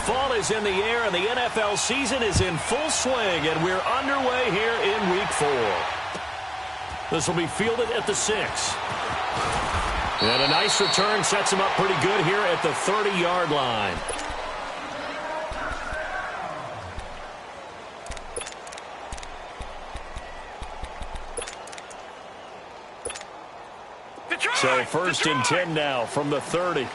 fall is in the air, and the NFL season is in full swing, and we're underway here in Week 4. This will be fielded at the 6. And a nice return sets him up pretty good here at the 30-yard line. So first and 10 now from the 30.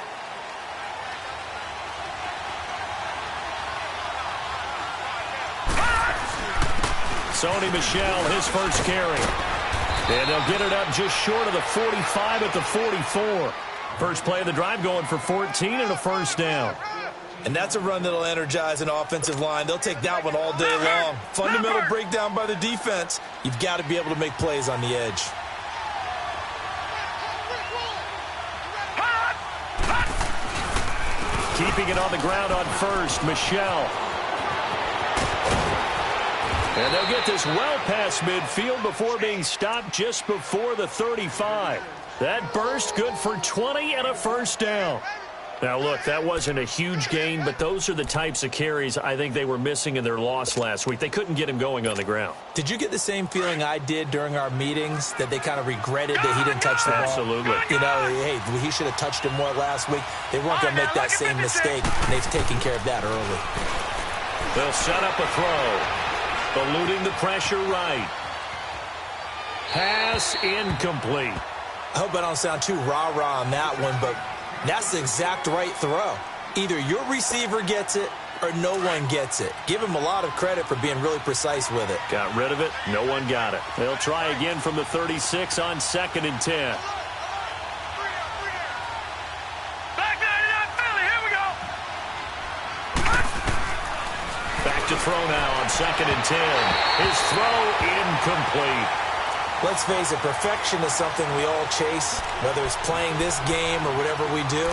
Sony Michel, his first carry. And they'll get it up just short of the 45 at the 44. First play of the drive going for 14 and a first down. And that's a run that'll energize an offensive line. They'll take that one all day long. Fundamental breakdown by the defense. You've got to be able to make plays on the edge. Keeping it on the ground on first, Michel. And they'll get this well past midfield before being stopped just before the 35. That burst good for 20 and a first down. Now, look, that wasn't a huge gain, but those are the types of carries I think they were missing in their loss last week. They couldn't get him going on the ground. Did you get the same feeling I did during our meetings, that they kind of regretted that he didn't touch the ball? Absolutely. You know, hey, he should have touched it more last week. They weren't going to make that same mistake, and they've taken care of that early. They'll set up a throw. Eluding the pressure right. Pass incomplete. I hope I don't sound too rah-rah on that one, but that's the exact right throw. Either your receiver gets it or no one gets it. Give him a lot of credit for being really precise with it. Got rid of it. No one got it. They'll try again from the 36 on 2nd and 10. To throw now on 2nd and 10. His throw incomplete. Let's face it, perfection is something we all chase, whether it's playing this game or whatever we do.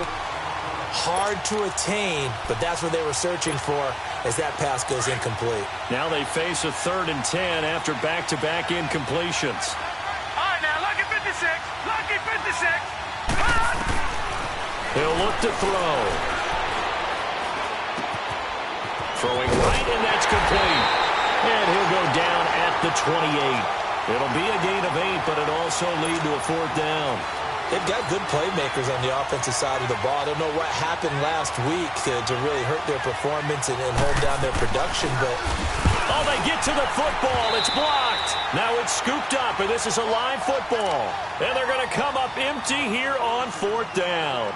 Hard to attain, but that's what they were searching for as that pass goes incomplete. Now they face a 3rd and 10 after back-to-back incompletions. All right, now, lucky 56. Lucky 56. He'll look to throw. Throwing right, and that's complete. And he'll go down at the 28. It'll be a gain of 8, but it also lead to a 4th down. They've got good playmakers on the offensive side of the ball. I don't know what happened last week to really hurt their performance and hold down their production, but... Oh, they get to the football. It's blocked. Now it's scooped up, and this is a live football. And they're going to come up empty here on 4th down.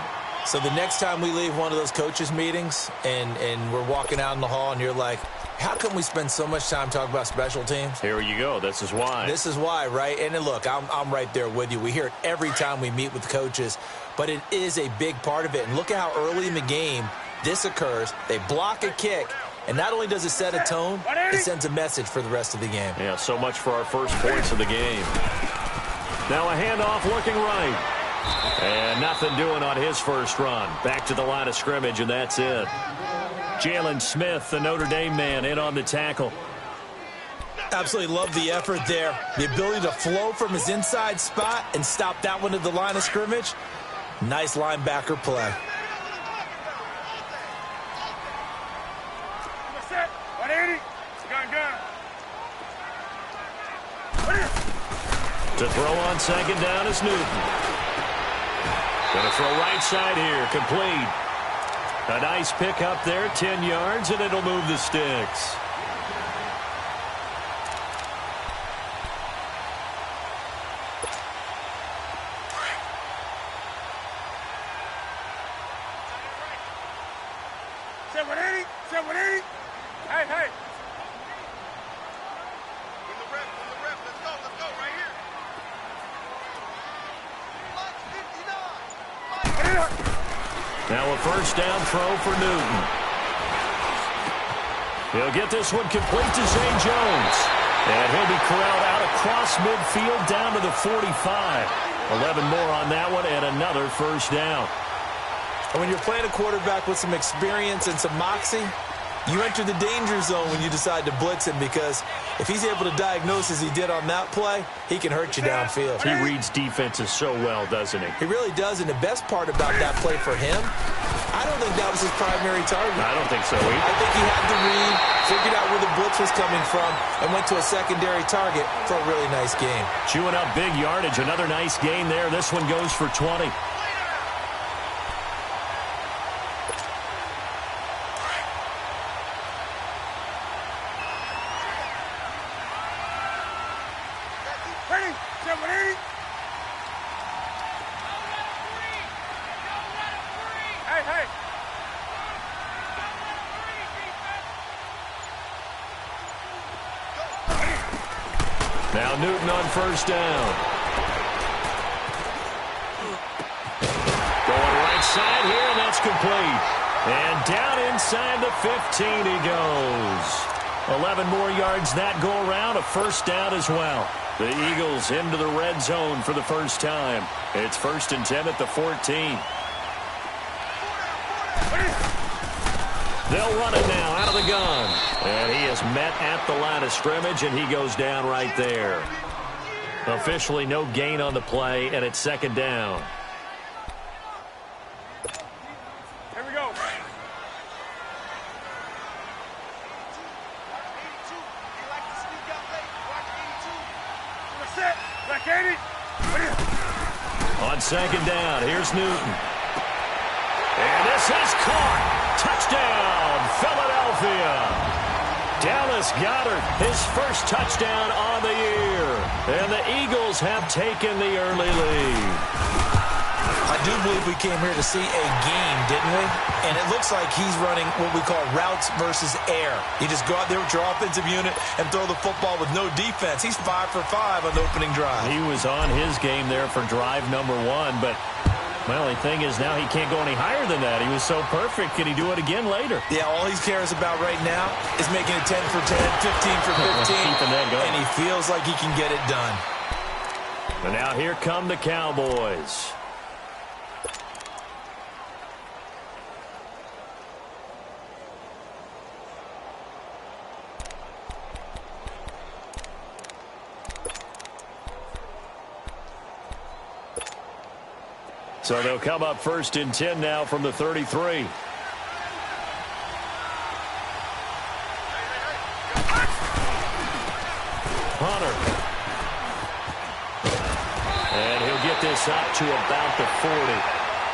So the next time we leave one of those coaches' meetings and we're walking out in the hall and you're like, how come we spend so much time talking about special teams? Here you go. This is why. This is why, right? And then look, I'm right there with you. We hear it every time we meet with coaches, but it is a big part of it. And look at how early in the game this occurs. They block a kick, and not only does it set a tone, it sends a message for the rest of the game. Yeah, so much for our first points of the game. Now a handoff looking right. And nothing doing on his first run. Back to the line of scrimmage, and that's it. Jalen Smith, the Notre Dame man, in on the tackle. Absolutely love the effort there. The ability to flow from his inside spot and stop that one at the line of scrimmage. Nice linebacker play. Set. 180. Gun. To throw on 2nd down is Newton. Going to throw right side here, complete. A nice pick up there, 10 yards, and it'll move the sticks. Set 180. Set 180. Hey, hey. In the rep. Let's go right here. Now a first down throw for Newton. He'll get this one complete to Zay Jones. And he'll be corralled out across midfield down to the 45. 11 more on that one and another first down. And when you're playing a quarterback with some experience and some moxie, you enter the danger zone when you decide to blitz him, because if he's able to diagnose as he did on that play, he can hurt you downfield. He reads defenses so well, doesn't he? He really does, and the best part about that play for him, I don't think that was his primary target. I don't think so either. I think he had the read, figured out where the blitz was coming from, and went to a secondary target for a really nice game. Chewing up big yardage. Another nice gain there. This one goes for 20. Now Newton on first down. Going right side here, and that's complete. And down inside the 15 he goes. 11 more yards that go around, a first down as well. The Eagles into the red zone for the first time. It's 1st and 10 at the 14. They'll run it now out of the gun. And he is met at the line of scrimmage, and he goes down right there. Officially no gain on the play, and it's 2nd down. Here we go. Back 80. On 2nd down, here's Newton. And this is caught. Touchdown, Philadelphia. Dallas Goedert, his first touchdown on the year. And the Eagles have taken the early lead. I do believe we came here to see a game, didn't we? And it looks like he's running what we call routes versus air. You just go out there with your offensive unit and throw the football with no defense. He's 5 for 5 on the opening drive. He was on his game there for drive number 1, but my only thing is now he can't go any higher than that. He was so perfect. Can he do it again later? Yeah, all he cares about right now is making it 10 for 10, 15 for 15, Keeping that going. and he feels like he can get it done. And now here come the Cowboys. So they'll come up 1st and 10 now from the 33. Hunter. And he'll get this up to about the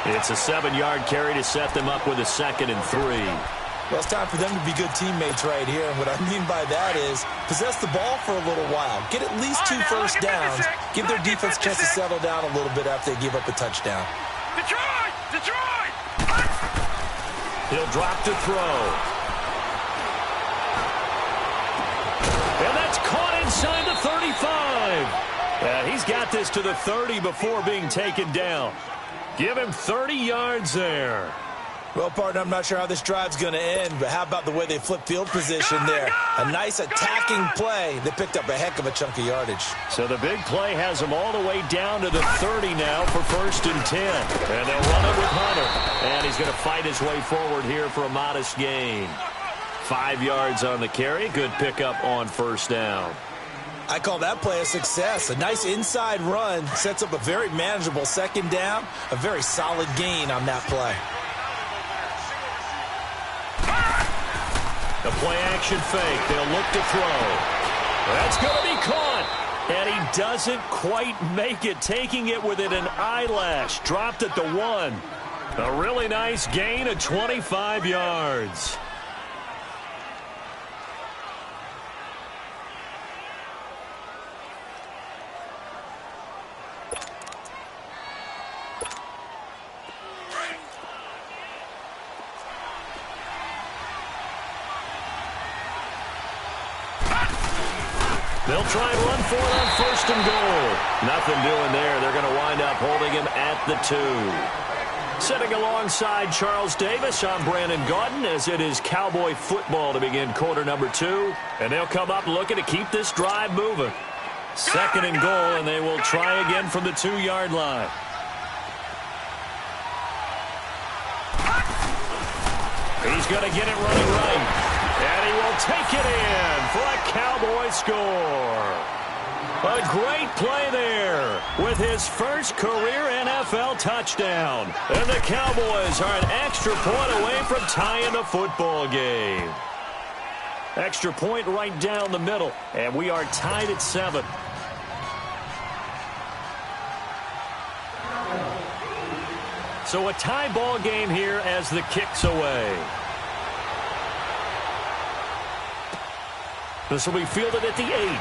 40. It's a 7-yard carry to set them up with a 2nd and 3. Well, it's time for them to be good teammates right here. And what I mean by that is possess the ball for a little while. Get at least 2 first downs. Give their defense a chance to settle down a little bit after they give up a touchdown. Detroit! Detroit! He'll drop to throw. And that's caught inside the 35. Yeah, he's got this to the 30 before being taken down. Give him 30 yards there. Well, partner, I'm not sure how this drive's going to end, but how about the way they flip field position there? A nice attacking play. They picked up a heck of a chunk of yardage. So the big play has them all the way down to the 30 now for 1st and 10. And they'll run it with Hunter. And he's going to fight his way forward here for a modest gain. 5 yards on the carry. Good pickup on 1st down. I call that play a success. A nice inside run sets up a very manageable 2nd down. A very solid gain on that play. The play-action fake. They'll look to throw. That's going to be caught. And he doesn't quite make it, taking it within an eyelash. Dropped at the 1. A really nice gain of 25 yards. They'll try and run for it on 1st and goal. Nothing doing there. They're going to wind up holding him at the 2. Sitting alongside Charles Davis, I'm Brandon Gaudin, as it is Cowboy football to begin quarter number 2. And they'll come up looking to keep this drive moving. 2nd and goal, and they will try again from the 2-yard line. He's going to get it running right. And he will take it in for a Cowboy score. A great play there with his first career NFL touchdown. And the Cowboys are an extra point away from tying the football game. Extra point right down the middle, and we are tied at 7. So a tie ball game here as the kick's away. This will be fielded at the 8.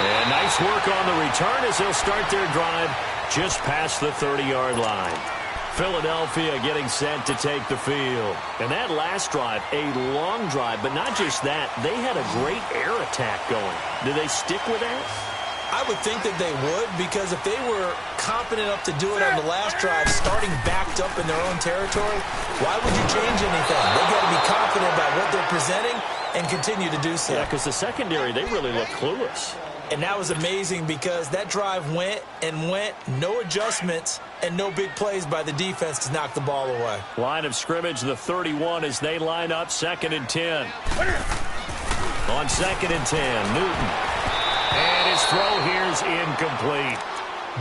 And nice work on the return as they'll start their drive just past the 30-yard line. Philadelphia getting set to take the field. And that last drive, a long drive, but not just that. They had a great air attack going. Do they stick with that? I would think that they would, because if they were confident enough to do it on the last drive, starting backed up in their own territory, why would you change anything? They've got to be confident about what they're presenting and continue to do so. Yeah, because the secondary, they really look clueless. And that was amazing because that drive went and went, no adjustments, and no big plays by the defense to knock the ball away. Line of scrimmage, the 31 as they line up 2nd and 10. On 2nd and 10, Newton. And his throw here is incomplete.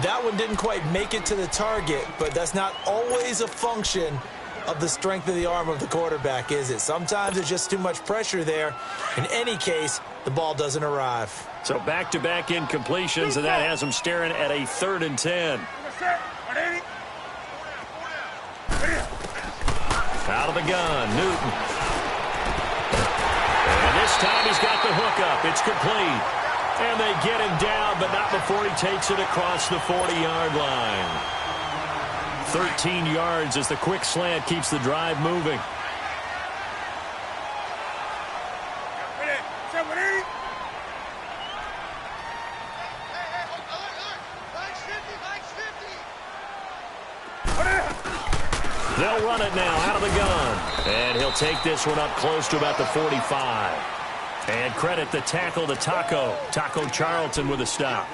That one didn't quite make it to the target, but that's not always a function of the strength of the arm of the quarterback, is it? Sometimes there's just too much pressure there. In any case, the ball doesn't arrive. So back-to-back incompletions, and that has them staring at a 3rd and 10. Out of the gun, Newton. And this time he's got the hook up. It's complete. And they get him down, but not before he takes it across the 40-yard line. 13 yards as the quick slant keeps the drive moving. They'll run it now out of the gun. And he'll take this one up close to about the 45. And credit the tackle to Taco Charlton with a stop.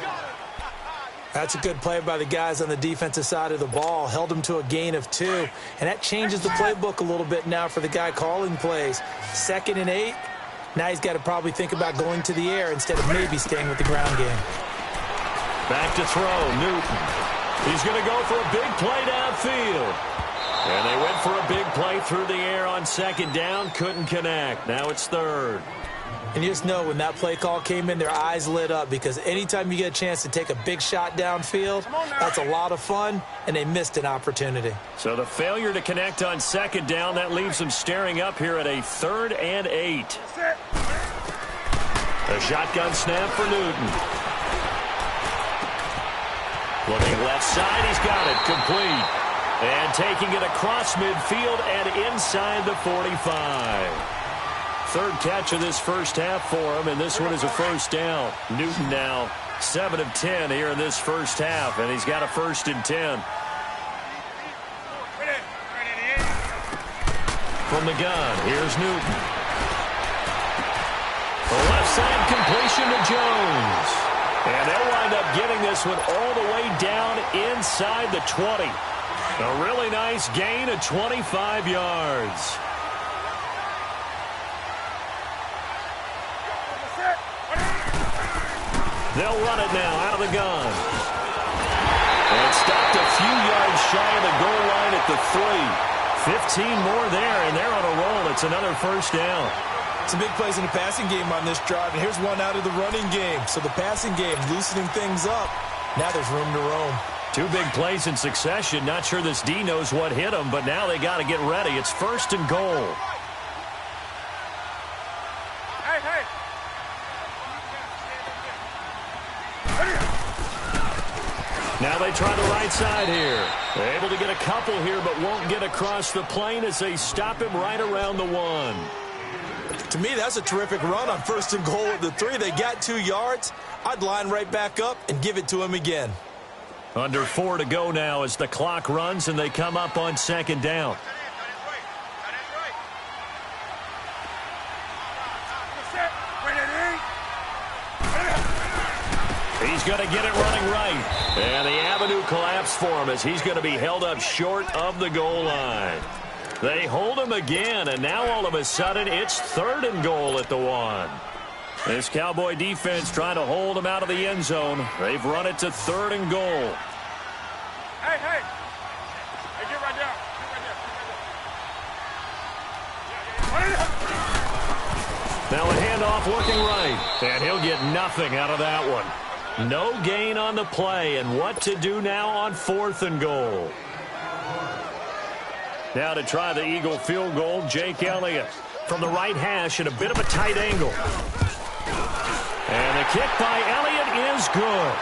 That's a good play by the guys on the defensive side of the ball. Held him to a gain of 2. And that changes the playbook a little bit now for the guy calling plays. 2nd and 8. Now he's got to probably think about going to the air instead of maybe staying with the ground game. Back to throw, Newton. He's going to go for a big play downfield. And they went for a big play through the air on 2nd down. Couldn't connect. Now it's 3rd. And you just know when that play call came in, their eyes lit up, because anytime you get a chance to take a big shot downfield, that's a lot of fun, and they missed an opportunity. So the failure to connect on 2nd down, that leaves them staring up here at a 3rd and 8. A shotgun snap for Newton. Looking left side, he's got it, complete. And taking it across midfield and inside the 45. 3rd catch of this first half for him, and this one is a first down. Newton now 7 of 10 here in this first half, and he's got a 1st and 10. From the gun, here's Newton. The left side completion to Jones. And they'll wind up getting this one all the way down inside the 20. A really nice gain of 25 yards. They'll run it now out of the gun. And stopped a few yards shy of the goal line at the 3. 15 more there, and they're on a roll. It's another first down. Some big plays in the passing game on this drive, and here's one out of the running game. So the passing game loosening things up. Now there's room to roam. 2 big plays in succession. Not sure this D knows what hit him, but now they got to get ready. It's 1st and goal. Now they try the right side here. They're able to get a couple here, but won't get across the plane as they stop him right around the 1. To me, that's a terrific run on 1st and goal at the 3. They got 2 yards. I'd line right back up and give it to him again. Under 4 to go now as the clock runs and they come up on 2nd down. He's going to get it running right. And the avenue collapsed for him as he's going to be held up short of the goal line. They hold him again, and now all of a sudden it's 3rd and goal at the 1. This Cowboy defense trying to hold them out of the end zone. They've run it to 3rd and goal. Hey, hey. Hey, get right down. Now a handoff looking right. And he'll get nothing out of that one. No gain on the play. And what to do now on 4th and goal. Now to try the Eagle field goal, Jake Elliott. From the right hash at a bit of a tight angle. And the kick by Elliott is good.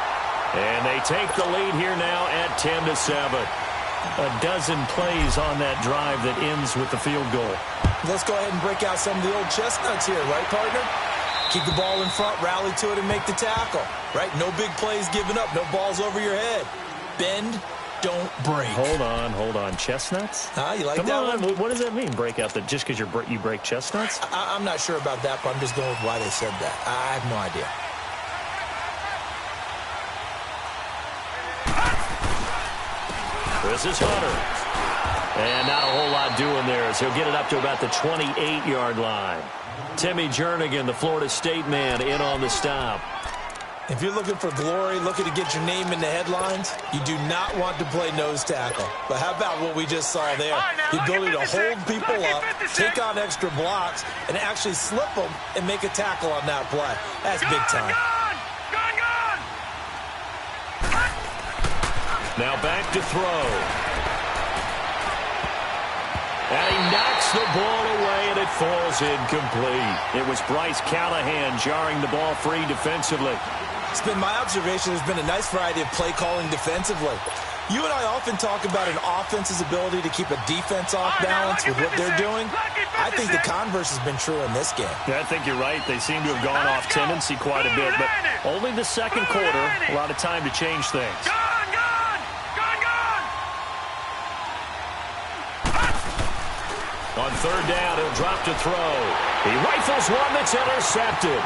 And they take the lead here now at 10-7. A dozen plays on that drive that ends with the field goal. Let's go ahead and break out some of the old chestnuts here, right, partner? Keep the ball in front, rally to it, and make the tackle, right? No big plays given up, no balls over your head. Bend, don't break. Hold on. Chestnuts? You like Come that on. one? What does that mean, break out? That just because you break chestnuts? I'm not sure about that, but I'm just going with why they said that. I have no idea. This is Hunter. And not a whole lot doing there as he'll get it up to about the 28-yard line. Timmy Jernigan, the Florida State man, in on the stop. If you're looking for glory, looking to get your name in the headlines, you do not want to play nose tackle. But how about what we just saw there? The ability to hold people up, take on extra blocks, and actually slip them and make a tackle on that play. That's big time. Gone! Now back to throw. And he knocks the ball away, and it falls incomplete. It was Bryce Callahan jarring the ball free defensively. It's been my observation there's been a nice variety of play calling defensively. You and I often talk about an offense's ability to keep a defense off balance with what they're doing. I think the converse has been true in this game. Yeah, I think you're right. They seem to have gone off tendency quite a bit, but only the second quarter, a lot of time to change things. Gone! On 3rd down, he'll drop to throw. He rifles one that's intercepted.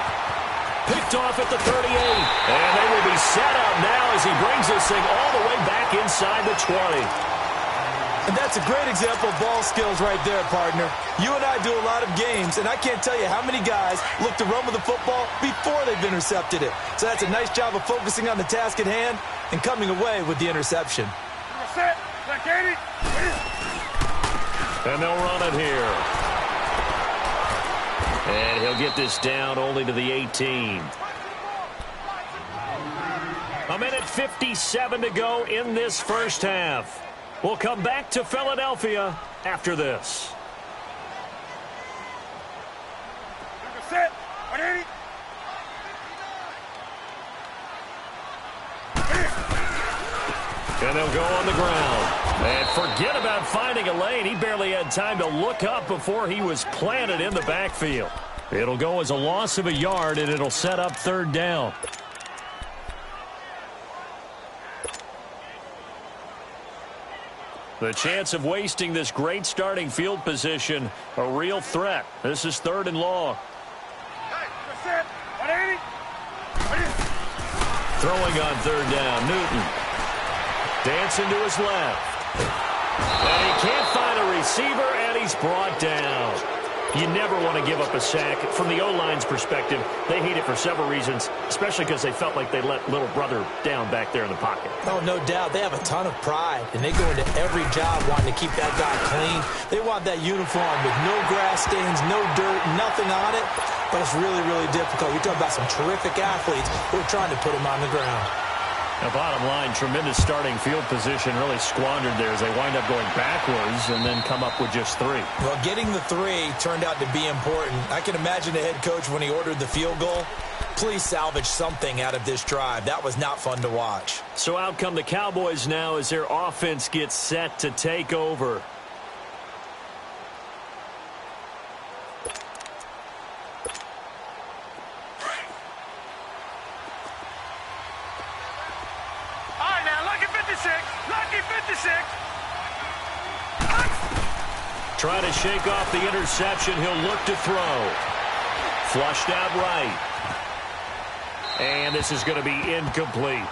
Picked off at the 38. And they will be set up now as he brings this thing all the way back inside the 20. And that's a great example of ball skills right there, partner. You and I do a lot of games, and I can't tell you how many guys look to run with the football before they've intercepted it. So that's a nice job of focusing on the task at hand and coming away with the interception. Set. Katie. And they'll run it here. And he'll get this down only to the 18. A minute 57 to go in this first half. We'll come back to Philadelphia after this. Set. 180. And they'll go on the ground. And forget about finding a lane. He barely had time to look up before he was planted in the backfield. It'll go as a loss of a yard, and it'll set up 3rd down. The chance of wasting this great starting field position, a real threat. This is 3rd and long. Set. 180. Throwing on 3rd down, Newton. Dancing to his left. And he can't find a receiver, and he's brought down. You never want to give up a sack. From the O-line's perspective, they hate it for several reasons, especially because they felt like they let little brother down back there in the pocket. Oh, no doubt. They have a ton of pride, and they go into every job wanting to keep that guy clean. They want that uniform with no grass stains, no dirt, nothing on it. But it's really, really difficult. You're talking about some terrific athletes who are trying to put him on the ground. Now, bottom line, tremendous starting field position, really squandered there as they wind up going backwards and then come up with just 3. Well, getting the 3 turned out to be important. I can imagine the head coach when he ordered the field goal. Please salvage something out of this drive. That was not fun to watch. So out come the Cowboys now as their offense gets set to take over. Trying to shake off the interception. He'll look to throw. Flushed out right. And this is going to be incomplete.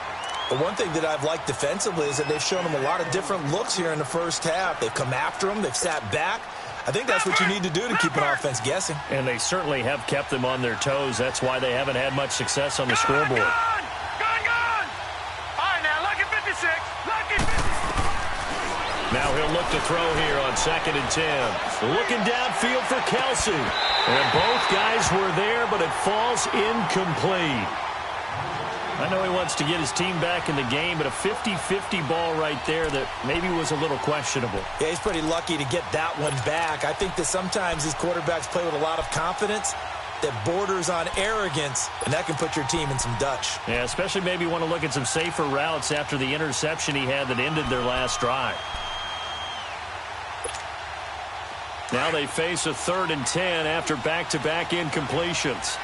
The one thing that I've liked defensively is that they've shown him a lot of different looks here in the first half. They've come after him. They've sat back. I think that's what you need to do to keep an offense guessing. And they certainly have kept them on their toes. That's why they haven't had much success on the scoreboard. Gone! All right, now, lucky 56. Lucky 56. Now he'll look to throw here on 2nd and 10. Looking downfield for Kelsey. And both guys were there, but it falls incomplete. I know he wants to get his team back in the game, but a 50-50 ball right there that maybe was a little questionable. Yeah, he's pretty lucky to get that one back. I think that sometimes these quarterbacks play with a lot of confidence that borders on arrogance, and that can put your team in some Dutch. Yeah, especially maybe want to look at some safer routes after the interception he had that ended their last drive. Now they face a 3rd and 10 after back-to-back incompletions.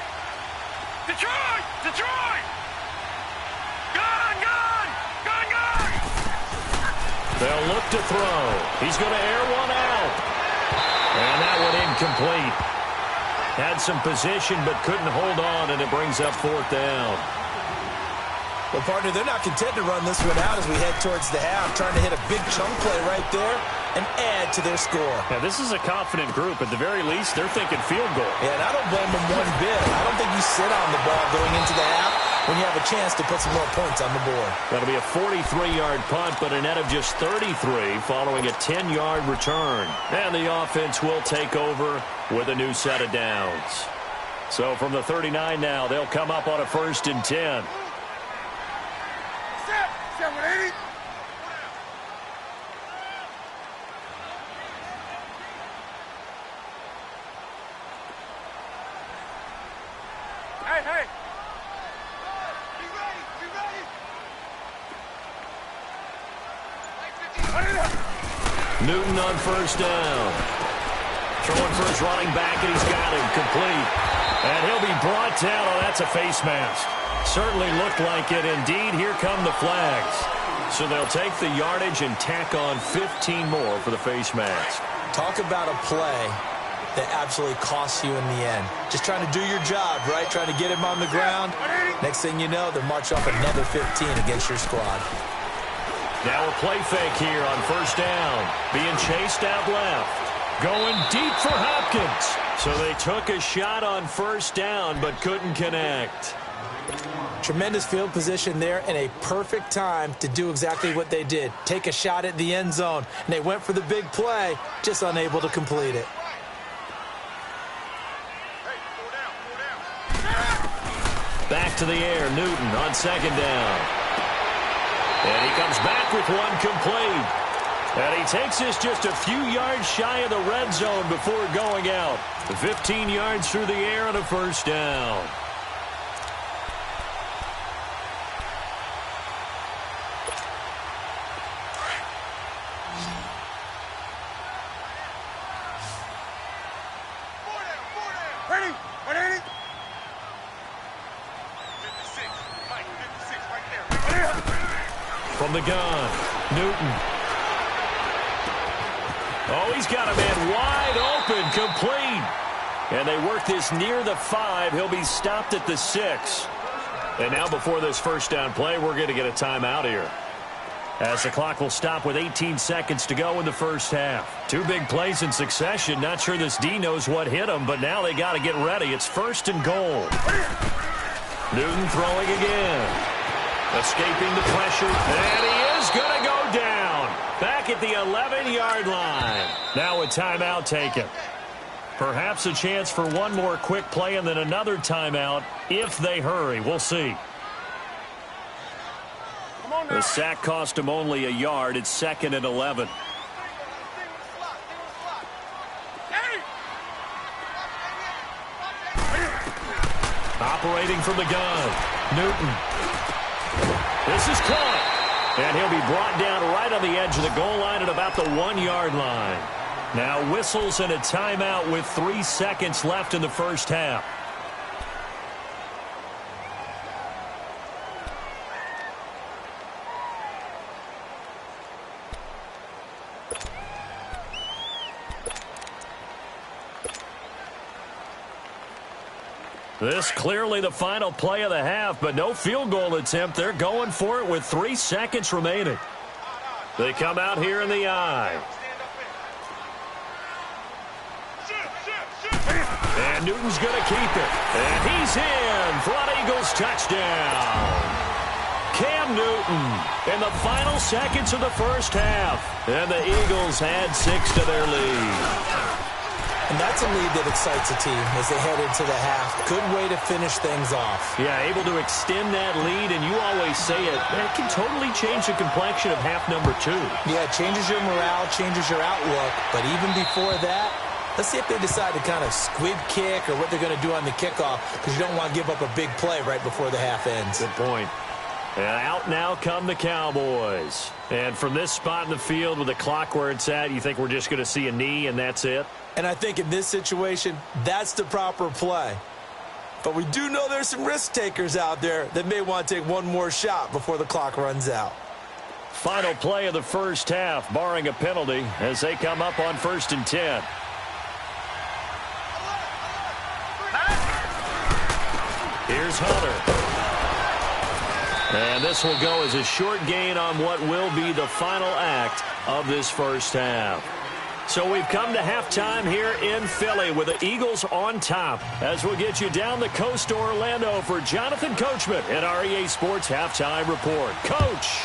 Detroit! Detroit! Gone! They'll look to throw. He's going to air one out. And that one incomplete. Had some position but couldn't hold on, and it brings up 4th down. Well, partner, they're not content to run this one out as we head towards the half, trying to hit a big chunk play right there and add to their score. Now, this is a confident group. At the very least, they're thinking field goal. Yeah, and I don't blame them one bit. I don't think you sit on the ball going into the half when you have a chance to put some more points on the board. That'll be a 43-yard punt, but a net of just 33 following a 10-yard return. And the offense will take over with a new set of downs. So from the 39 now, they'll come up on a 1st and 10. 780. Hey. Be ready. Newton on 1st down. Throwing for his running back, and he's got him complete. And he'll be brought down. Oh, that's a face mask. Certainly looked like it. Indeed, here come the flags. So they'll take the yardage and tack on 15 more for the face mask. Talk about a play that absolutely costs you in the end. Just trying to do your job, right? Trying to get him on the ground. Next thing you know, they're marching off another 15 against your squad. Now a play fake here on 1st down. Being chased out left. Going deep for Hopkins. So they took a shot on 1st down but couldn't connect. Tremendous field position there and a perfect time to do exactly what they did. Take a shot at the end zone. And they went for the big play, just unable to complete it. Back to the air, Newton on 2nd down. And he comes back with one complete. And he takes this just a few yards shy of the red zone before going out. 15 yards through the air and a 1st down. Ready? 180. 56. Mike, 56 right there. From the gun, Newton. Oh, he's got a man wide open, complete. And they work this near the 5. He'll be stopped at the 6. And now before this 1st down play, we're going to get a timeout here, as the clock will stop with 18 seconds to go in the 1st half. 2 big plays in succession. Not sure this D knows what hit him, but now they got to get ready. It's 1st and goal. Newton throwing again. Escaping the pressure, and he is going to go down. Back at the 11-yard line. Now a timeout taken. Perhaps a chance for one more quick play and then another timeout if they hurry. We'll see. The sack cost him only a yard. It's 2nd and 11. Operating from the gun, Newton. This is caught, and he'll be brought down right on the edge of the goal line at about the 1-yard line. Now whistles and a timeout with 3 seconds left in the 1st half. This clearly the final play of the half, but no field goal attempt. They're going for it with 3 seconds remaining. They come out here in the I. And Newton's going to keep it. And he's in for an Eagles touchdown. Cam Newton in the final seconds of the first half. And the Eagles add 6 to their lead. And that's a lead that excites a team as they head into the half. Good way to finish things off. Yeah, able to extend that lead, and you always say it, that can totally change the complexion of half number 2. Yeah, it changes your morale, changes your outlook. But even before that, let's see if they decide to kind of squib kick or what they're going to do on the kickoff, because you don't want to give up a big play right before the half ends. Good point. And out now come the Cowboys. And from this spot in the field with the clock where it's at, you think we're just going to see a knee and that's it? And I think in this situation, that's the proper play. But we do know there's some risk takers out there that may want to take one more shot before the clock runs out. Final play of the first half, barring a penalty, as they come up on 1st and 10. Here's Hunter. And this will go as a short gain on what will be the final act of this first half. So we've come to halftime here in Philly with the Eagles on top. As we'll get you down the coast to Orlando for Jonathan Coachman at our EA Sports Halftime Report. Coach!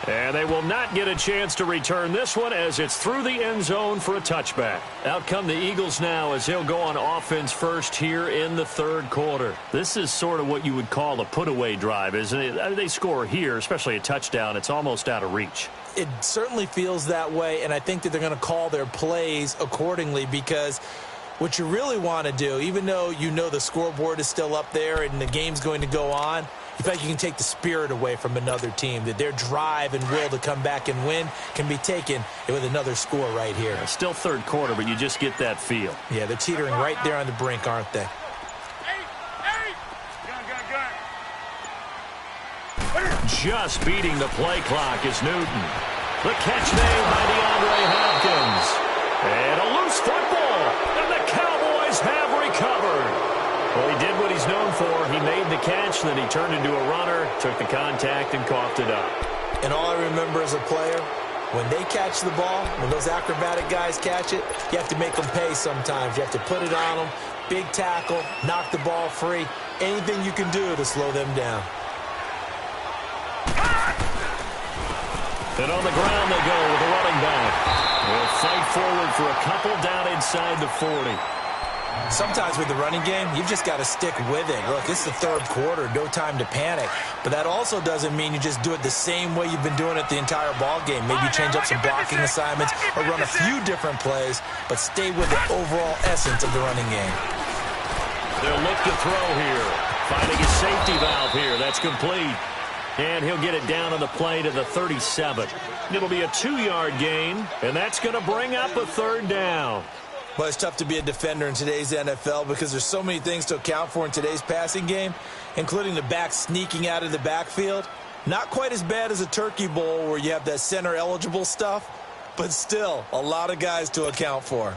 And they will not get a chance to return this one as it's through the end zone for a touchback. Out come the Eagles now as they'll go on offense first here in the third quarter. This is sort of what you would call a put-away drive, isn't it? I mean, they score here, especially a touchdown. It's almost out of reach. It certainly feels that way, and I think that they're going to call their plays accordingly, because what you really want to do, even though you know the scoreboard is still up there and the game's going to go on, in fact, you can take the spirit away from another team, that their drive and will to come back and win can be taken with another score right here. Still third quarter, but you just get that feel. Yeah, they're teetering right there on the brink, aren't they? Just beating the play clock is Newton. The catch made by DeAndre Hopkins. And a loose football, and the Cowboys have recovered. Well, he did what he's known for. He made the catch, then he turned into a runner, took the contact, and coughed it up. And all I remember as a player, when they catch the ball, when those acrobatic guys catch it, you have to make them pay sometimes. You have to put it on them, big tackle, knock the ball free, anything you can do to slow them down. And on the ground they go with the running back. They'll fight forward for a couple down inside the 40. Sometimes with the running game, you've just got to stick with it. Look, it's the third quarter, no time to panic. But that also doesn't mean you just do it the same way you've been doing it the entire ball game. Maybe change up some blocking assignments or run a few different plays, but stay with the overall essence of the running game. They'll look to throw here. Finding a safety valve here. That's complete. And he'll get it down on the play to the 37. It'll be a 2-yard gain, and that's going to bring up a third down. Well, it's tough to be a defender in today's NFL because there's so many things to account for in today's passing game, including the back sneaking out of the backfield. Not quite as bad as a turkey bowl where you have that center-eligible stuff, but still a lot of guys to account for.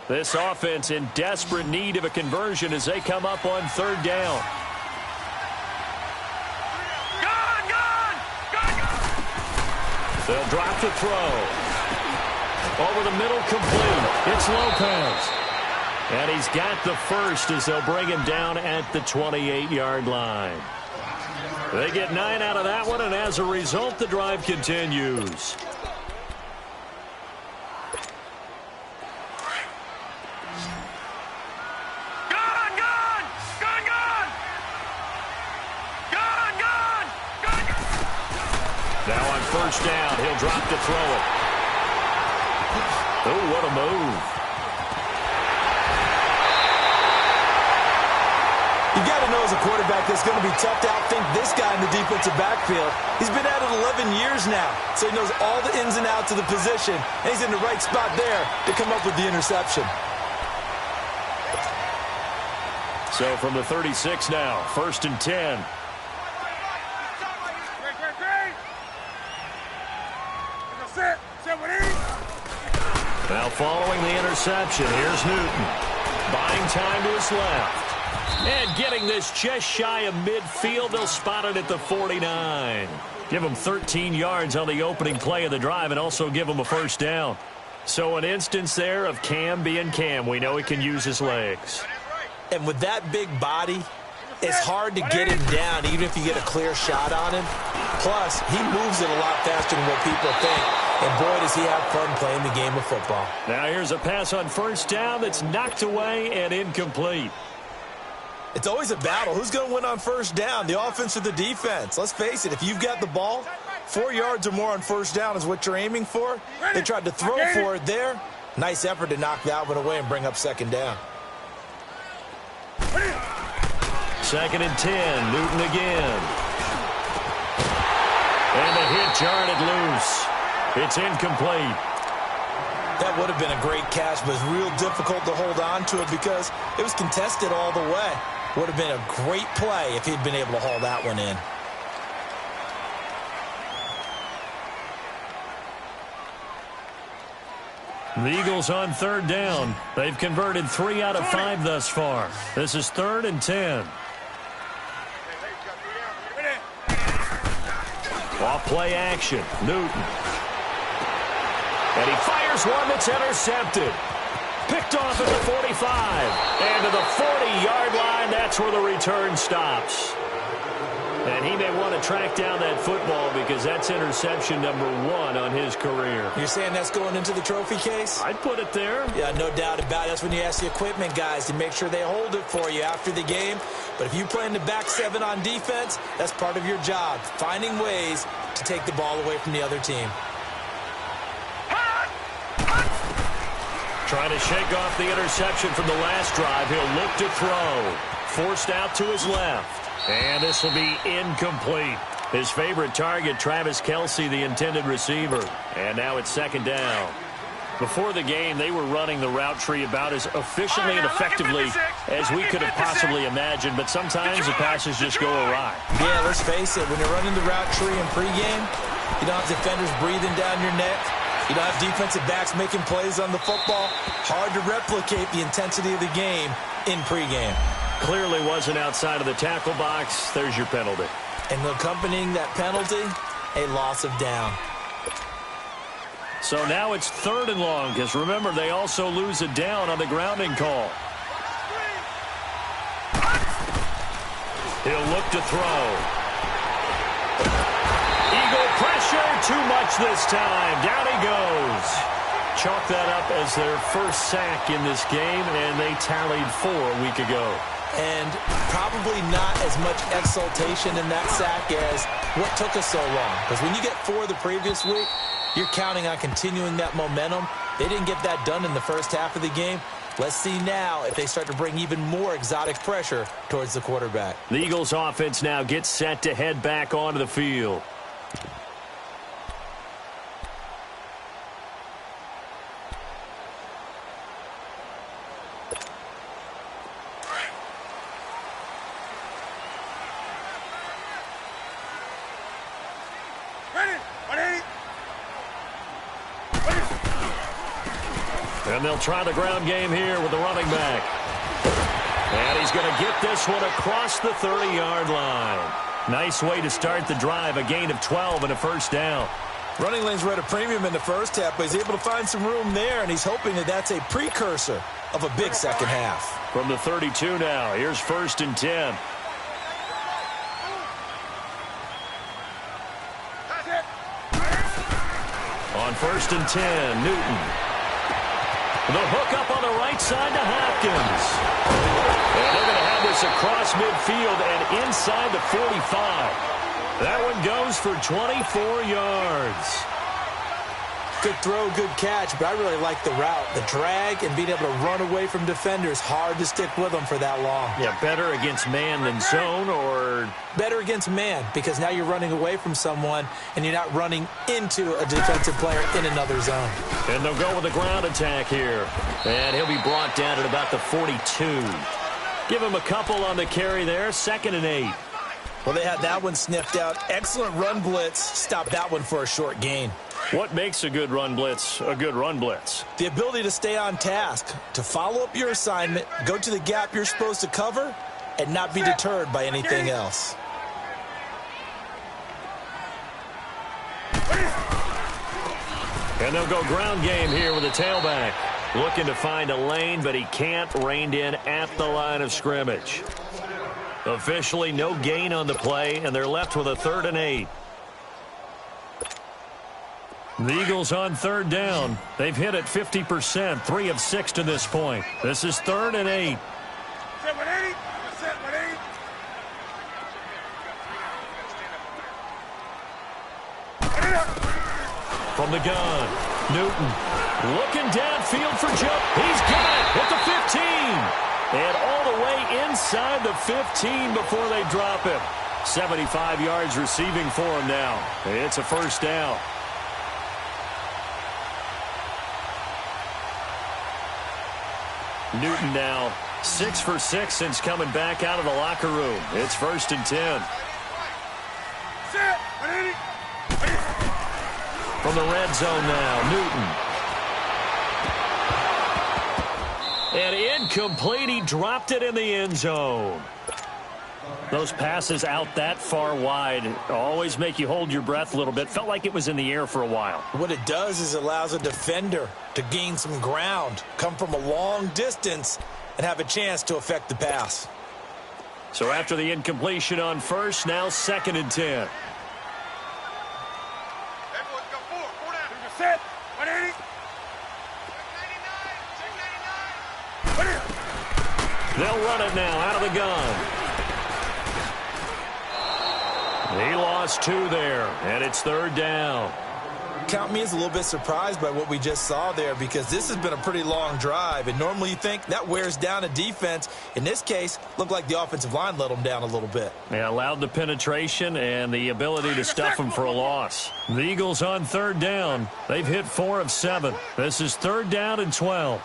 This offense in desperate need of a conversion as they come up on third down. They'll drop to throw. Over the middle, complete. It's Lopez. And he's got the first as they'll bring him down at the 28-yard line. They get 9 out of that one, and as a result, the drive continues. Now on first down, he'll drop to throw it. Oh, what a move. You got to know as a quarterback it's going to be tough to outthink this guy in the defensive backfield. He's been at it 11 years now, so he knows all the ins and outs of the position, and he's in the right spot there to come up with the interception. So from the 36 now, 1st and 10. Now following the interception, here's Newton. Buying time to his left. And getting this just shy of midfield, they'll spot it at the 49. Give him 13 yards on the opening play of the drive and also give him a first down. So an instance there of Cam being Cam. We know he can use his legs. And with that big body, it's hard to get him down even if you get a clear shot on him. Plus, he moves it a lot faster than what people think. And boy, does he have fun playing the game of football. Now here's a pass on first down that's knocked away and incomplete. It's always a battle. Who's going to win on first down, the offense or the defense? Let's face it, if you've got the ball, 4 yards or more on first down is what you're aiming for. They tried to throw for it there. Nice effort to knock that one away and bring up second down. 2nd and 10. Newton again. And the hit jarred it loose. It's incomplete. That would have been a great catch, but it's real difficult to hold on to it because it was contested all the way. Would have been a great play if he'd been able to haul that one in. The Eagles on 3rd down. They've converted 3 out of 5 thus far. This is 3rd and 10. Off play action. Newton. And he fires one that's intercepted. Picked off at the 45. And to the 40-yard line, that's where the return stops. And he may want to track down that football because that's interception number 1 on his career. You're saying that's going into the trophy case? I'd put it there. Yeah, no doubt about it. That's when you ask the equipment guys to make sure they hold it for you after the game. But if you play in the back 7 on defense, that's part of your job, finding ways to take the ball away from the other team. Trying to shake off the interception from the last drive. He'll look to throw. Forced out to his left. And this will be incomplete. His favorite target, Travis Kelce, the intended receiver. And now it's 2nd down. Before the game, they were running the route tree about as efficiently and effectively as we could have possibly imagined. But sometimes the passes just go awry. Yeah, let's face it. When you're running the route tree in pregame, you don't have defenders breathing down your neck. You don't have defensive backs making plays on the football. Hard to replicate the intensity of the game in pregame. Clearly wasn't outside of the tackle box. There's your penalty. And accompanying that penalty, a loss of down. So now it's 3rd and long because, remember, they also lose a down on the grounding call. He'll look to throw. Eagle pressure, too much this time. Down he goes. Chalk that up as their first sack in this game, and they tallied 4 a week ago. And probably not as much exultation in that sack as what took us so long. Because when you get 4 the previous week, you're counting on continuing that momentum. They didn't get that done in the first half of the game. Let's see now if they start to bring even more exotic pressure towards the quarterback. The Eagles offense now gets set to head back onto the field. And they'll try the ground game here with the running back. And he's going to get this one across the 30-yard line. Nice way to start the drive, a gain of 12 and a first down. Running lanes were at a premium in the first half, but he's able to find some room there, and he's hoping that that's a precursor of a big second half. From the 32 now, here's 1st and 10. On 1st and 10, Newton. The hook up on the right side to Hopkins. And they're going to have this across midfield and inside the 45. That one goes for 24 yards. Good throw, good catch, but I really like the route. The drag and being able to run away from defenders, hard to stick with them for that long. Yeah, better against man than zone, or better against man, because now you're running away from someone and you're not running into a defensive player in another zone. And they'll go with a ground attack here. And he'll be brought down at about the 42. Give him a couple on the carry there, 2nd and 8. Well, they had that one sniffed out. Excellent run blitz. Stop that one for a short gain. What makes a good run blitz a good run blitz? The ability to stay on task, to follow up your assignment, go to the gap you're supposed to cover, and not be deterred by anything else. And they'll go ground game here with a tailback. Looking to find a lane, but he can't. Reined in at the line of scrimmage. Officially no gain on the play, and they're left with a 3rd and 8. The Eagles on 3rd down. They've hit it 50%, 3 of 6 to this point. This is 3rd and 8. From the gun, Newton looking downfield for Joe. He's got it at the 15. And all the way inside the 15 before they drop him. 75 yards receiving for him now. It's a 1st down. Newton now 6 for 6 since coming back out of the locker room. It's 1st and 10. From the red zone now, Newton. And incomplete. He dropped it in the end zone. Those passes out that far wide always make you hold your breath a little bit. Felt like it was in the air for a while. What it does is it allows a defender to gain some ground, come from a long distance, and have a chance to affect the pass. So after the incompletion on 1st, now 2nd and 10. They'll run it now out of the gun. He lost 2 there, and it's 3rd down. Count me as a little bit surprised by what we just saw there, because this has been a pretty long drive, and normally you think that wears down a defense. In this case, looked like the offensive line let them down a little bit. They allowed the penetration and the ability to stuff them for a loss. The Eagles on 3rd down. They've hit 4 of 7. This is 3rd down and 12.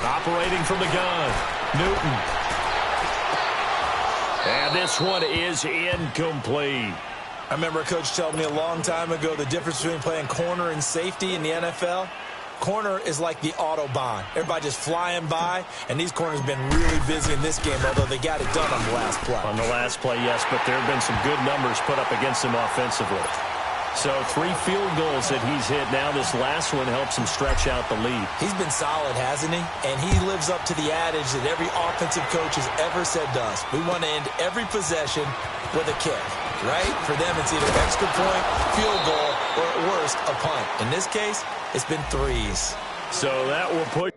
Operating from the gun, Newton. And this one is incomplete. I remember a coach telling me a long time ago the difference between playing corner and safety in the NFL. Corner is like the Autobahn. Everybody just flying by, and these corners have been really busy in this game, although they got it done on the last play. On the last play, yes, but there have been some good numbers put up against him offensively. So 3 field goals that he's hit now. This last one helps him stretch out the lead. He's been solid, hasn't he? And he lives up to the adage that every offensive coach has ever said to us. We want to end every possession with a kick, right? For them, it's either extra point, field goal, or at worst, a punt. In this case, it's been 3s. So that will put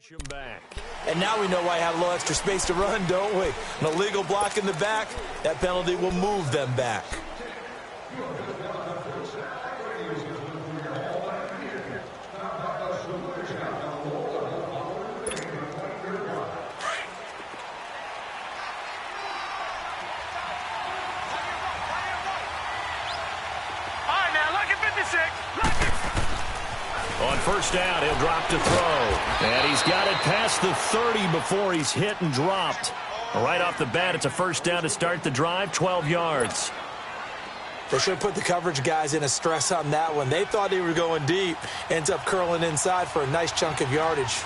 him back. And now we know why I had a little extra space to run, don't we? An illegal block in the back, that penalty will move them back. All right, now, look at 56. Look at... On 1st down, he'll drop to throw. And he's got it past the 30 before he's hit and dropped. Right off the bat, it's a 1st down to start the drive, 12 yards. They should put the coverage guys in a stress on that one. They thought they were going deep. Ends up curling inside for a nice chunk of yardage.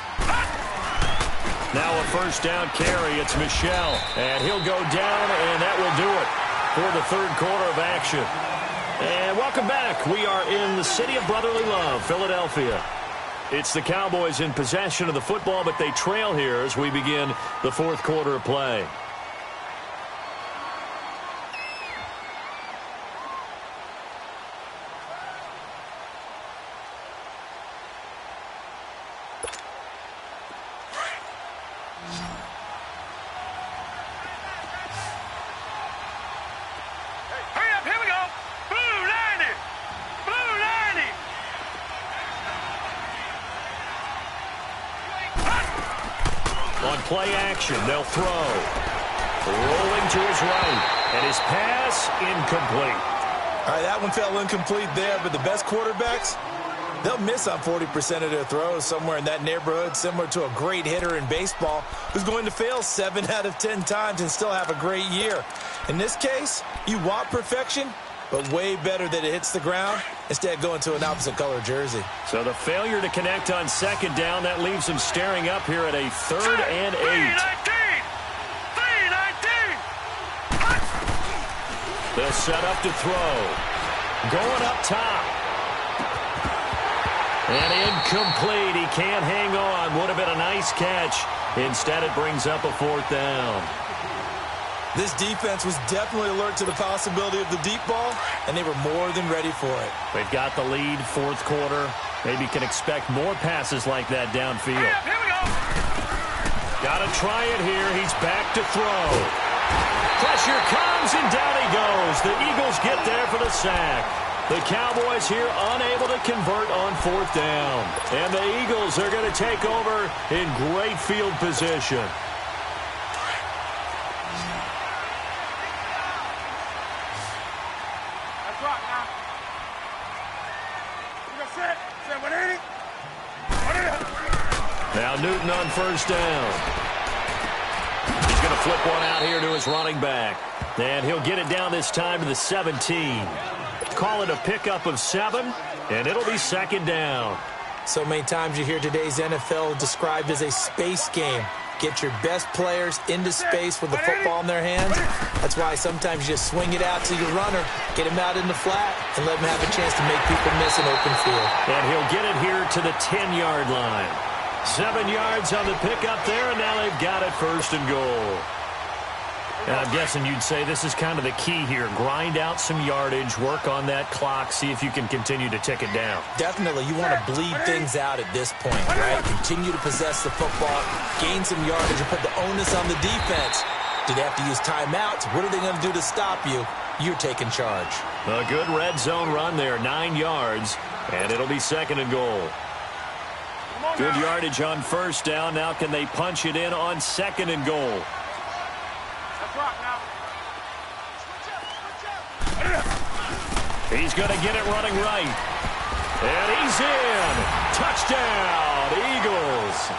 Now a 1st down carry. It's Michel. And he'll go down, and that will do it for the 3rd quarter of action. And welcome back. We are in the city of brotherly love, Philadelphia. It's the Cowboys in possession of the football, but they trail here as we begin the 4th quarter of play. Play action, they'll throw. Rolling to his right, and his pass incomplete. All right, that one fell incomplete there, but the best quarterbacks, They'll miss on 40% of their throws, somewhere in that neighborhood, similar to a great hitter in baseball who's going to fail 7 out of 10 times and still have a great year. In this case, you want perfection, but way better that it hits the ground instead of going to an opposite color jersey. So the failure to connect on second down, that leaves them staring up here at a 3rd and 8. 3-19. The setup to throw. Going up top. And incomplete. He can't hang on. Would have been a nice catch. Instead, it brings up a 4th down. This defense was definitely alert to the possibility of the deep ball, and they were more than ready for it. They've got the lead, 4th quarter. Maybe can expect more passes like that downfield. Here we go. Got to try it here. He's back to throw. Pressure comes, and down he goes. The Eagles get there for the sack. The Cowboys here unable to convert on 4th down. And the Eagles are going to take over in great field position. That's right now. You got set? Set 180? 180. Now Newton on 1st down. He's going to flip one out here to his running back. And he'll get it down this time to the 17. Call it a pickup of 7, and it'll be 2nd down. So many times you hear today's NFL described as a space game. Get your best players into space with the football in their hands. That's why sometimes you just swing it out to your runner, get him out in the flat, and let him have a chance to make people miss an open field. And he'll get it here to the 10-yard line. 7 yards on the pickup there, and now they've got it 1st and goal. And I'm guessing you'd say this is kind of the key here. Grind out some yardage, work on that clock, see if you can continue to tick it down. Definitely, you want to bleed things out at this point, right? Continue to possess the football, gain some yardage, and put the onus on the defense. Do they have to use timeouts? What are they going to do to stop you? You're taking charge. A good red zone run there, 9 yards, and it'll be 2nd and goal. Good yardage on 1st down. Now can they punch it in on 2nd and goal? He's going to get it running right. And he's in. Touchdown, Eagles.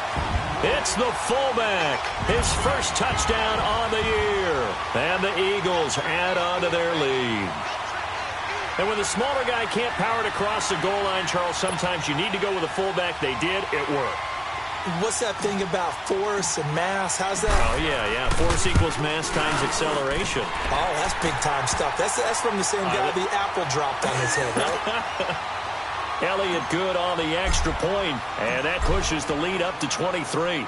It's the fullback. His first touchdown on the year. And the Eagles add on to their lead. And when the smaller guy can't power it across the goal line, Charles, sometimes you need to go with a fullback. They did. It worked. What's that thing about force and mass? How's that? Oh, yeah. Force equals mass times acceleration. Oh, that's big-time stuff. That's from the same guy the apple dropped on his head, right? Elliott good on the extra point, and that pushes the lead up to 23.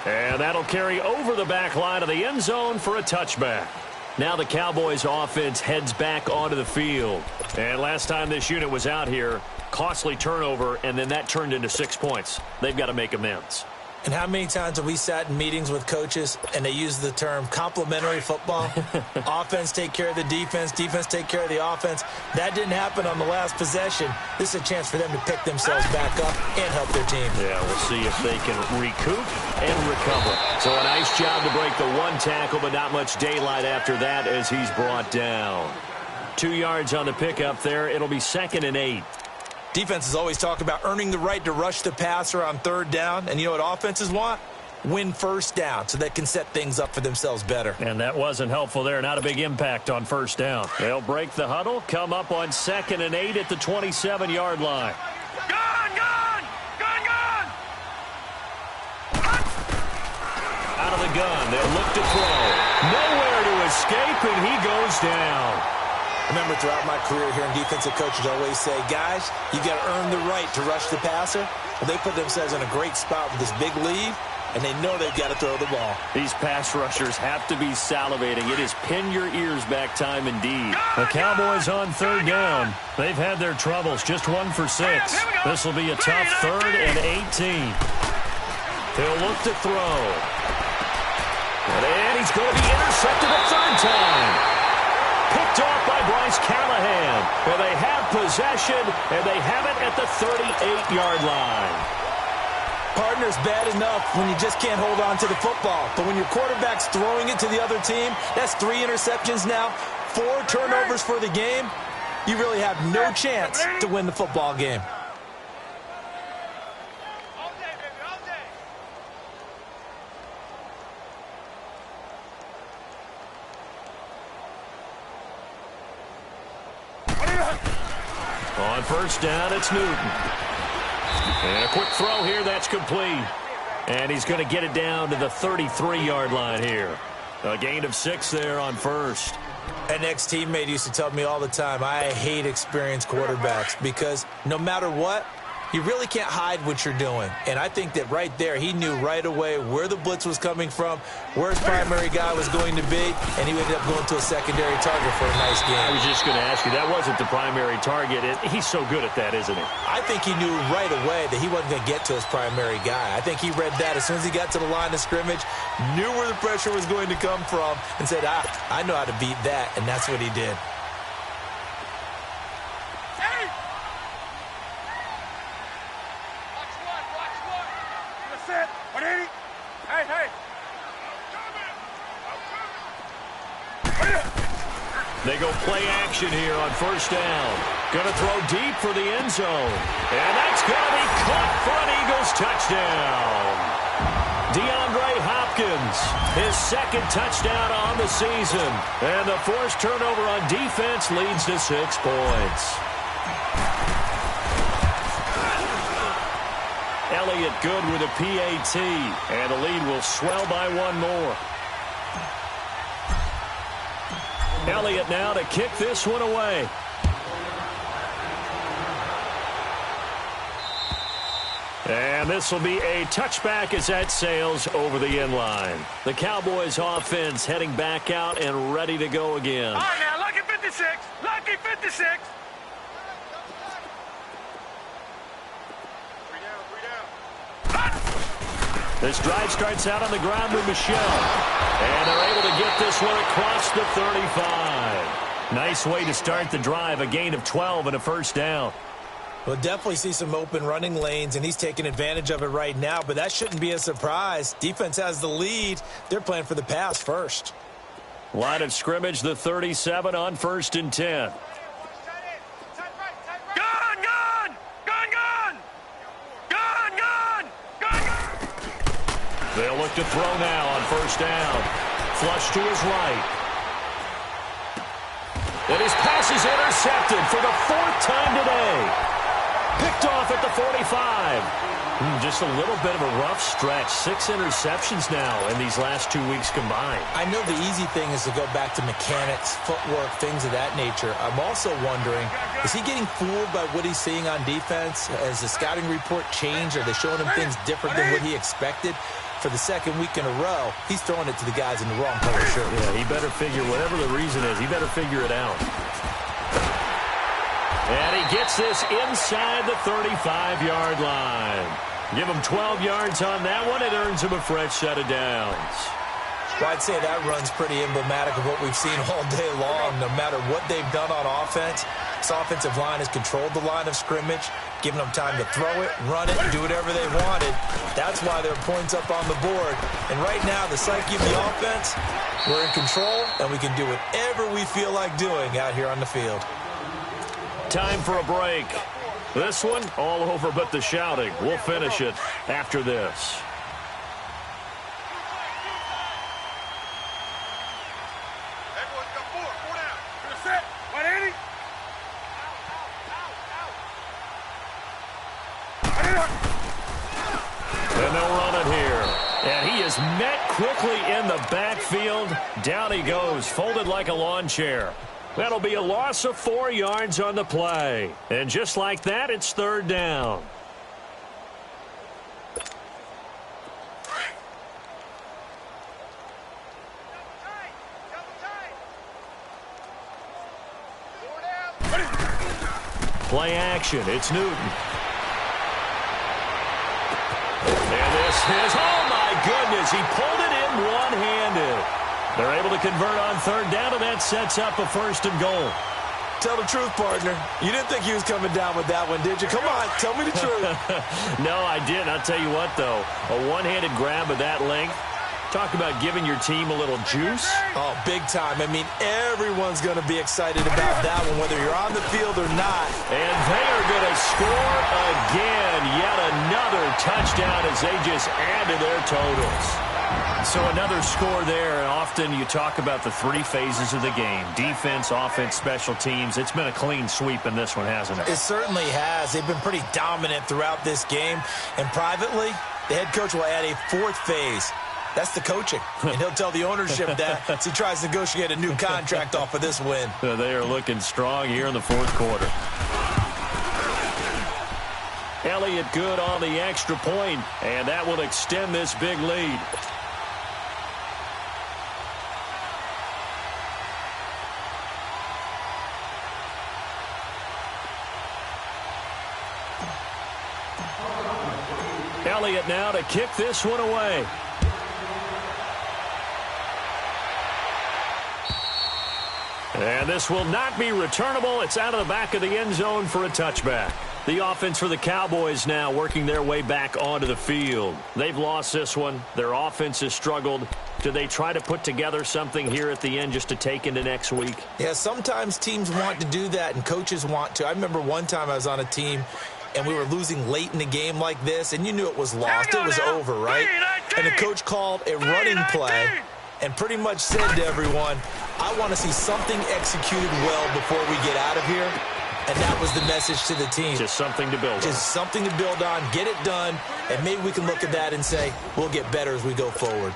And that'll carry over the back line of the end zone for a touchback. Now the Cowboys offense heads back onto the field. And last time this unit was out here, costly turnover, and then that turned into 6 points. They've got to make amends. And how many times have we sat in meetings with coaches and they use the term complementary football? Offense take care of the defense, defense take care of the offense. That didn't happen on the last possession. This is a chance for them to pick themselves back up and help their team. Yeah, we'll see if they can recoup and recover. So a nice job to break the 1 tackle, but not much daylight after that as he's brought down. 2 yards on the pickup there. It'll be 2nd and 8. Defenses always talk about earning the right to rush the passer on 3rd down. And you know what offenses want? Win 1st down so they can set things up for themselves better. And that wasn't helpful there. Not a big impact on 1st down. They'll break the huddle, come up on 2nd and 8 at the 27-yard line. Gun! Out of the gun, they'll look to throw. Nowhere to escape, and he goes down. Remember, throughout my career here in defensive coaches always say, guys, you got to earn the right to rush the passer. Well, they put themselves in a great spot with this big lead, and they know they've got to throw the ball. These pass rushers have to be salivating. It is pin your ears back time indeed. The Cowboys on 3rd down. They've had their troubles, just 1 for 6. This will be a tough 3rd and 18. He'll look to throw. And he's going to be intercepted a 3rd time. Picked off by Bryce Callahan. And they have possession, and they have it at the 38-yard line. Partner's bad enough when you just can't hold on to the football. But when your quarterback's throwing it to the other team, that's 3 interceptions now, 4 turnovers for the game, you really have no chance to win the football game. On first down, it's Newton. And a quick throw here, that's complete. And he's going to get it down to the 33-yard line here. A gain of 6 there on first. An ex-teammate used to tell me all the time, I hate experienced quarterbacks because no matter what, you really can't hide what you're doing. And I think that right there, he knew right away where the blitz was coming from, where his primary guy was going to be, and he ended up going to a secondary target for a nice game. I was just going to ask you, that wasn't the primary target. He's so good at that, isn't he? I think he knew right away that he wasn't going to get to his primary guy. I think he read that as soon as he got to the line of scrimmage, knew where the pressure was going to come from, and said, I know how to beat that, and that's what he did. They go play action here on first down. Going to throw deep for the end zone. And that's going to be caught for an Eagles touchdown. DeAndre Hopkins, his second touchdown on the season. And the forced turnover on defense leads to 6 points. Elliott good with a PAT. And the lead will swell by 1 more. Elliott now to kick this one away. And this will be a touchback as that sails over the end line. The Cowboys offense heading back out and ready to go again. All right, now, lucky 56. Lucky 56. This drive starts out on the ground with Michelle. And they're able to get this one across the 35. Nice way to start the drive, a gain of 12 and a first down. We'll definitely see some open running lanes, and he's taking advantage of it right now, but that shouldn't be a surprise. Defense has the lead. They're playing for the pass first. Line of scrimmage, the 37 on first and 10. They'll look to throw now on first down. Flush to his right. And his pass is intercepted for the 4th time today. Picked off at the 45. Just a little bit of a rough stretch. 6 interceptions now in these last 2 weeks combined. I know the easy thing is to go back to mechanics, footwork, things of that nature. I'm also wondering, is he getting fooled by what he's seeing on defense? Has the scouting report changed? Are they showing him things different than what he expected? For the 2nd week in a row, he's throwing it to the guys in the wrong color shirt. Yeah, he better figure, whatever the reason is, he better figure it out. And he gets this inside the 35-yard line. Give him 12 yards on that one. It earns him a fresh set of downs. Well, I'd say that run's pretty emblematic of what we've seen all day long. No matter what they've done on offense, this offensive line has controlled the line of scrimmage, giving them time to throw it, run it, do whatever they wanted. That's why there are points up on the board. And right now, the psyche of the offense, we're in control, and we can do whatever we feel like doing out here on the field. Time for a break. This one, all over but the shouting. We'll finish it after this. And they'll run it here. And he is met quickly in the backfield. Down he goes, folded like a lawn chair. That'll be a loss of 4 yards on the play. And just like that, it's 3rd down. Play action. It's Newton. And this is, oh my goodness, he pulled it in one-handed. They're able to convert on 3rd down, and that sets up a 1st and goal. Tell the truth, partner. You didn't think he was coming down with that one, did you? Come on, tell me the truth. No, I didn't. I'll tell you what, though. A one-handed grab of that length, Talk about giving your team a little juice. Oh, big time. I mean, everyone's going to be excited about that one, whether you're on the field or not. And they are going to score again. Yet another touchdown as they just add to their totals. So another score there. Often you talk about the three phases of the game: defense, offense, special teams. It's been a clean sweep in this one, hasn't it? It certainly has. They've been pretty dominant throughout this game. And privately, the head coach will add a fourth phase. That's the coaching. And he'll tell the ownership that as he tries to negotiate a new contract off of this win. They are looking strong here in the fourth quarter. Elliott good on the extra point, and that will extend this big lead. Elliott now to kick this one away. And this will not be returnable. It's out of the back of the end zone for a touchback. The offense for the Cowboys now working their way back onto the field. They've lost this one. Their offense has struggled. Do they try to put together something here at the end just to take into next week? Yeah, sometimes teams want to do that and coaches want to. I remember one time I was on a team and we were losing late in the game like this, and you knew it was lost. It was over, right? And the coach called a running play and pretty much said to everyone, I want to see something executed well before we get out of here. And that was the message to the team. Just something to build on. Just something to build on, get it done, and maybe we can look at that and say, we'll get better as we go forward.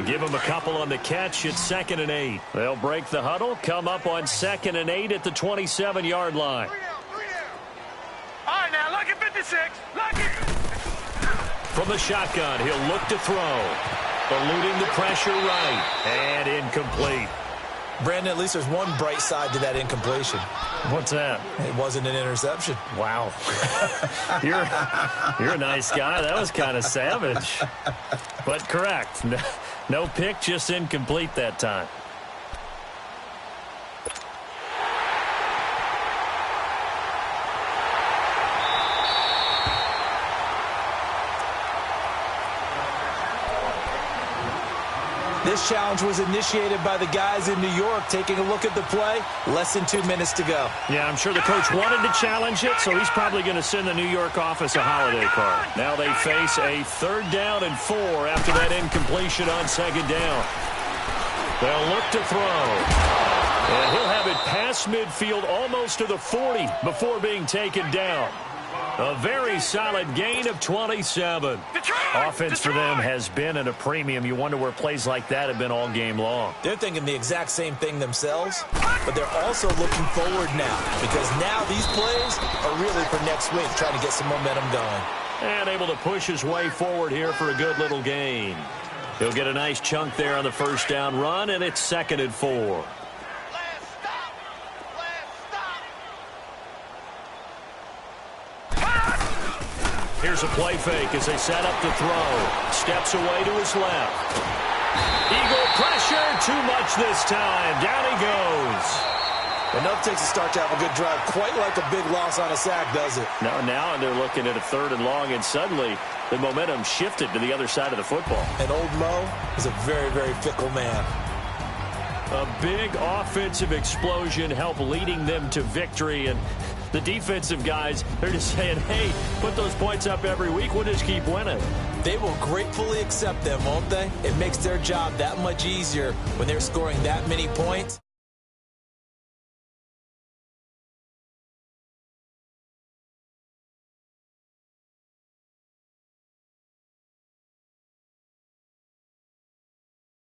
Give them a couple on the catch. It's 2nd and 8. They'll break the huddle, come up on 2nd and 8 at the 27-yard line. All right, now, look at 56. Look at... From the shotgun, he'll look to throw. Eluding the pressure right. And incomplete. Brandon, at least there's one bright side to that incompletion. What's that? It wasn't an interception. Wow. You're a nice guy. That was kind of savage. But correct. No pick, just incomplete that time. This challenge was initiated by the guys in New York. Taking a look at the play, less than 2 minutes to go. Yeah, I'm sure the coach wanted to challenge it, so he's probably going to send the New York office a holiday card. Now they face a 3rd down and 4 after that incompletion on 2nd down. They'll look to throw. And he'll have it past midfield almost to the 40 before being taken down. A very solid gain of 27. Offense for them has been at a premium. You wonder where plays like that have been all game long. They're thinking the exact same thing themselves, but they're also looking forward now because now these plays are really for next week, trying to get some momentum going. And able to push his way forward here for a good little gain. He'll get a nice chunk there on the 1st down run, and it's 2nd and 4. Here's a play fake as they set up to throw. Steps away to his left. Eagle pressure, too much this time. Down he goes. Enough takes a start to have a good drive. Quite like a big loss on a sack, does it? Now they're looking at a 3rd and long, and suddenly the momentum shifted to the other side of the football. And old Mo is a very, very fickle man. A big offensive explosion helped leading them to victory, and the defensive guys, they're just saying, hey, put those points up every week. We'll just keep winning. They will gratefully accept them, won't they? It makes their job that much easier when they're scoring that many points.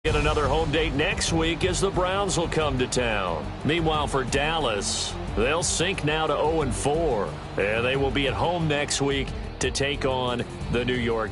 Get another home date next week as the Browns will come to town. Meanwhile, for Dallas, they'll sink now to 0-4. And they will be at home next week to take on the New York